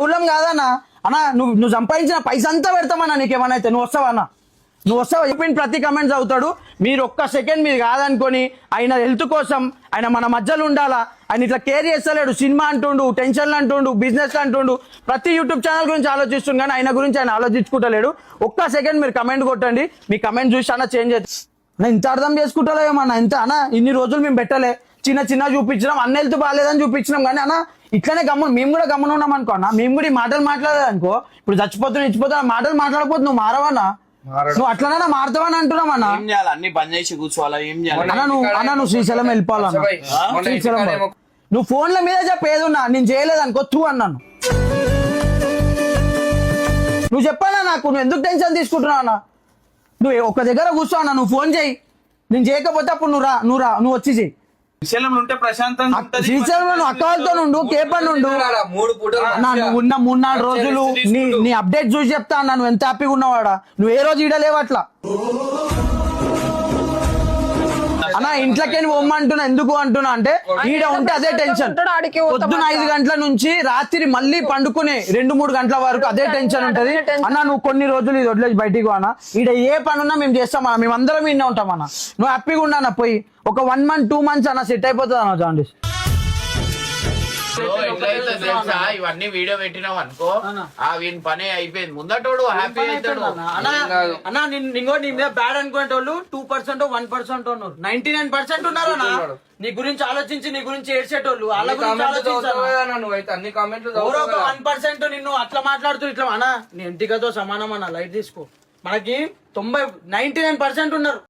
ఊళ్ళం కాదన్నా అన్న, నువ్వు సంపాదించిన పైసా అంతా పెడతామన్నా నీకేమన్నా అయితే. నువ్వు వస్తావన్నా, నువ్వు వస్తావు చెప్పిన ప్రతి కమెంట్స్ అవుతాడు. మీరు ఒక్క సెకండ్ మీరు కాదనుకొని ఆయన హెల్త్ కోసం ఆయన మన మధ్యలో ఉండాలా, ఆయన ఇట్లా కేర్ చేస్తలేడు. సినిమా అంటుండు, టెన్షన్లు అంటుండు, బిజినెస్ అంటుండు, ప్రతి యూట్యూబ్ ఛానల్ గురించి ఆలోచిస్తుండు, కానీ ఆయన గురించి ఆయన ఆలోచించుకుంటలేడు. ఒక్క సెకండ్ మీరు కమెంట్ కొట్టండి, మీ కమెంట్ చూసి అన్న చేంజ్ అవుతుంది. ఇంత అర్థం చేసుకుంటలేమన్నా, ఇంత అన్న ఇన్ని రోజులు మేము పెట్టలే, చిన్న చూపించినాం, అన్న హెల్త్ బాగాలేదని చూపించినాం, కానీ అన్న ఇట్లనే గమ్మును మేము కూడా గమ్మున ఉన్నాం అనుకో అన్న. మేము కూడా ఈ మాటలు మాట్లాడేదనుకో, ఇప్పుడు చచ్చిపోతున్నా ఇచ్చిపోతున్నా మాటలు మాట్లాడకపోతే నువ్వు మారవన్నా, నువ్వు అట్లనైనా మారుతావని అంటున్నావు అన్ని బంద్ చేసి కూర్చోవాలా? ఏం చేయాలి నువ్వు శ్రీశైలం వెళ్ళిపోవాలన్నా. శ్రీశైలం నువ్వు ఫోన్ల మీద చెప్పేదున్నా, నేను చేయలేదనుకో తూ అన్నాను. నువ్వు చెప్పానా నాకు, నువ్వు ఎందుకు టెన్షన్ తీసుకుంటున్నావు అన్న? నువ్వు ఒక దగ్గర కూర్చో అన్న, నువ్వు ఫోన్ చేయి, నేను చేయకపోతే అప్పుడు నువ్వు వచ్చి చెయ్యి. శ్రీశైలంలో ఉంటే ప్రశాంతంగా ఉంటది. శ్రీశైలంలో నువ్వు అక్కలతో నుండు, కేపర్ నుండు, నువ్వు ఉన్న 3-4 రోజులు నీ అప్డేట్ చూసి చెప్తా అన్న. నువ్వు ఎంత హ్యాపీగా ఉన్నావాడా, నువ్వు ఏ రోజు ఈడలేవు అట్లా అన్న. ఇంట్లోకే పోమ్మంటున్నా, ఎందుకు అంటున్నా అంటే ఈడ ఉంటే అదే టెన్షన్. పొద్దున 5 గంటల నుంచి రాత్రి మళ్ళీ పండుకునే 2-3 గంటల వరకు అదే టెన్షన్ ఉంటది అన్న. నువ్వు కొన్ని రోజులు ఇది వదిలేసి బయటికి అన్న, ఈడ ఏ పనున్నా మేము చేస్తామన్నా, మేము అందరం ఇన్నే ఉంటాం అన్న. నువ్వు హ్యాపీగా ఉన్నా పోయి ఒక 1 month 2 months అన్న సెట్ అయిపోతుంది అన్న. జాండీస్ ఇవన్నీ వీడియో పెట్టినావు అనుకో, వీని పని అయిపోయింది. ముందటోడు హ్యాపీ అవుతాడు అన్న. నీ మీద బ్యాడ్ అనుకునేటోళ్ళు 2% 1% ఉన్నారు, 99% ఉన్నారు అన్న. నీ గురించి ఆలోచించి నీ గురించి ఏడ్చేటోళ్ళు, వాళ్ళ గురించి అన్ని కామెంట్లు 1% నిన్ను అట్లా మాట్లాడుతూ ఇట్లా అన్న. నీ ఎంటికతో సమానం అన్న, లైట్ తీసుకో. మనకి 99% ఉన్నారు.